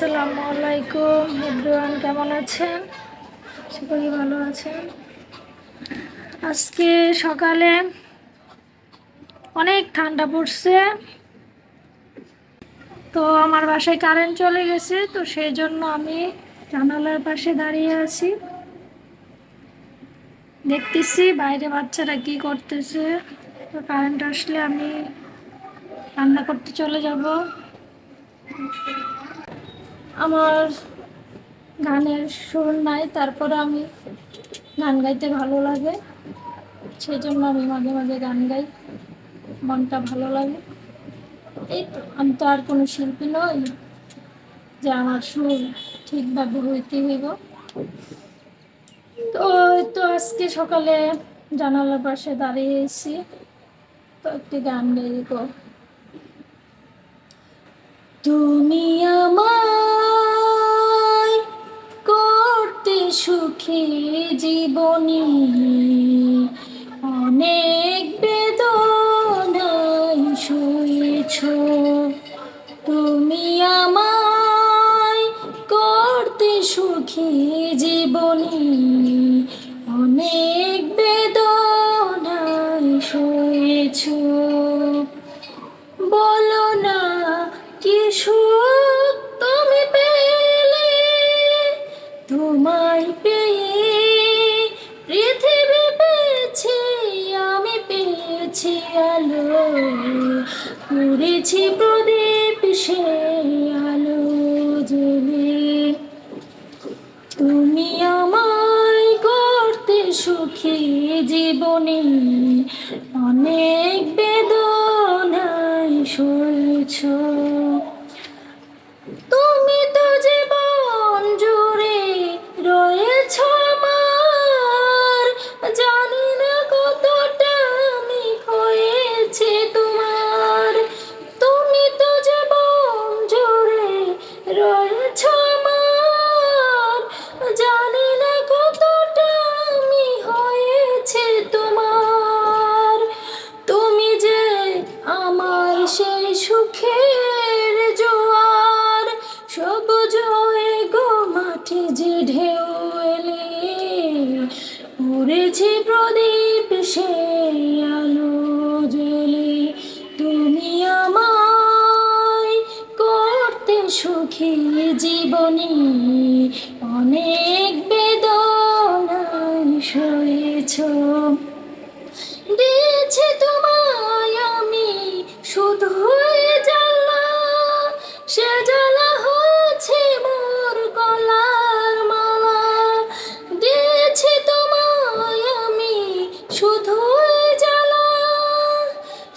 আসসালামু আলাইকুম এভরিওয়ান, কেমন আছেন? আশা করি ভালো আছেন। আজকে সকালে অনেক ঠান্ডা পড়ছে, তো আমার বাসায় কারেন্ট চলে গেছে, তো সেই জন্য আমি জানালার পাশে দাঁড়িয়ে আছি, দেখতেছি বাইরে বাচ্চারা কি করতেছে। তো কারেন্ট আসলে আমি রান্না করতে চলে যাব। আমার গানের সুর নাই, তারপরে আমি গান গাইতে ভালো লাগে, সেই জন্য আমি মাঝে মাঝে গান গাই, মনটা ভালো লাগে। এই তো, আমি তো আর কোনো শিল্পী নই যে আমার সুর ঠিকভাবে হইতে হইব। তো আজকে সকালে জানালার পাশে দাঁড়িয়েছি, তো একটি গান গাইব। তুমি আমায় করতে সুখী জীবনী, অনেক বেদনায় শুয়েছ। তুমি আমায় করতে সুখী জীবনী, অনেক বেদনায় শুয়েছ। বলো না কি সুখ তুমি পেলে, তোমায় পেয়ে পৃথিবী পেয়েছি, আমি পেয়েছি আলো, পুড়েছি প্রদীপ সে আলো জ্বেলে। তুমি আমায় করতে সুখী জীবনে, অনেক বেদনায় সয়েছ। তুমি তো জীবন জুড়ে রয়েছ আমার, জানি না কতটা আমি হয়েছি তোমার। তুমি তো জীবন জুড়ে রয়েছ আমার, জানি না কতটা আমি হয়েছি তোমার। তুমি যে আমার সেই সুখের জোয়ার, সবুজ হয়ে গো মাঠে যে ঢেউ এলে, পড়েছি প্রদীপ সেই আলো জ্বেলে। তুমি আমায় করতে সুখী জীবনী, অনেক বেদনায় সয়েছ। দিয়েছি তোমায় আমি শুধু জ্বালা, সে জ্বালা হয়েছে মোর গলার মালা। দিয়েছি তোমায় আমি শুধু জ্বালা,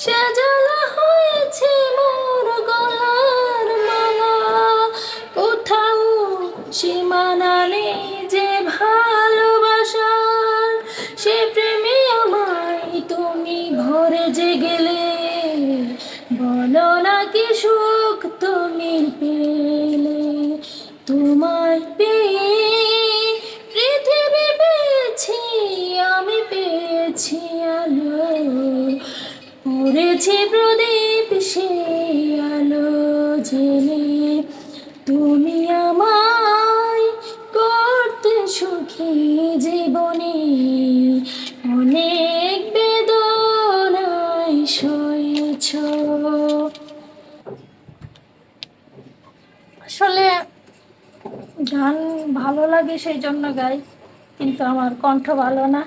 সে জ্বালা হয়েছে মোর গলার মালা। কোথাও সীমানা নেই যে ভালোবাসার, সে প্রেমে আমায় তুমি ভরে যে গেলে। বলো না কি সুখ তুমি পেলে, তোমায় পেয়ে পৃথিবী পেয়েছি, আমি পেয়েছি আলো, পড়েছি প্রদীপ সেই আলো জ্বেলে। তুমি আমায় করতে সুখী জীবনে, অনেক বেদনায় সয়েছ। আসলে গান ভালো লাগে সেই জন্য গাই, কিন্তু আমার কণ্ঠ ভালো না,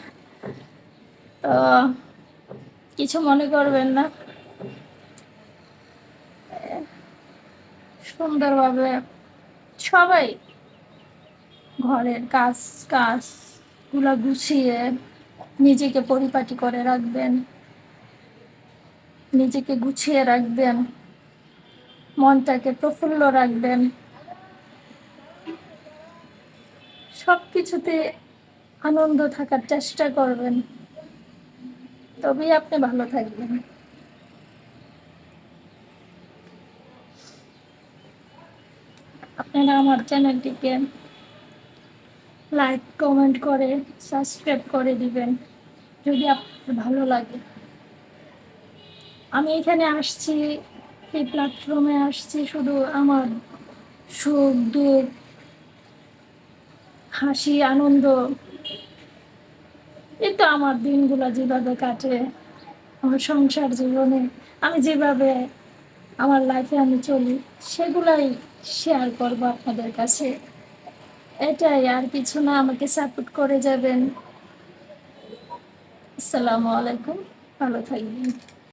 তো কিছু মনে করবেন না। সুন্দরভাবে সবাই ঘরের কাজগুলো গুছিয়ে নিজেকে পরিপাটি করে রাখবেন, নিজেকে গুছিয়ে রাখবেন, মনটাকে প্রফুল্ল রাখবেন, সব কিছুতে আনন্দ থাকার চেষ্টা করবেন, তবেই আপনি ভালো থাকবেন। আপনারা আমার চ্যানেলটিকে লাইক কমেন্ট করে সাবস্ক্রাইব করে দিবেন যদি আপনার ভালো লাগে। আমি এখানে আসছি, এই প্ল্যাটফর্মে আসছি শুধু আমার সুখ দুঃখ, হাসি আনন্দ, এই তো আমার দিনগুলো যেভাবে কাটে, আমার সংসার জীবনে আমি যেভাবে আমার লাইফে আমি চলি, সেগুলাই শেয়ার করবো আপনাদের কাছে। এটাই, আর কিছু না। আমাকে সাপোর্ট করে যাবেন। আসসালামু আলাইকুম, ভালো থাকবেন।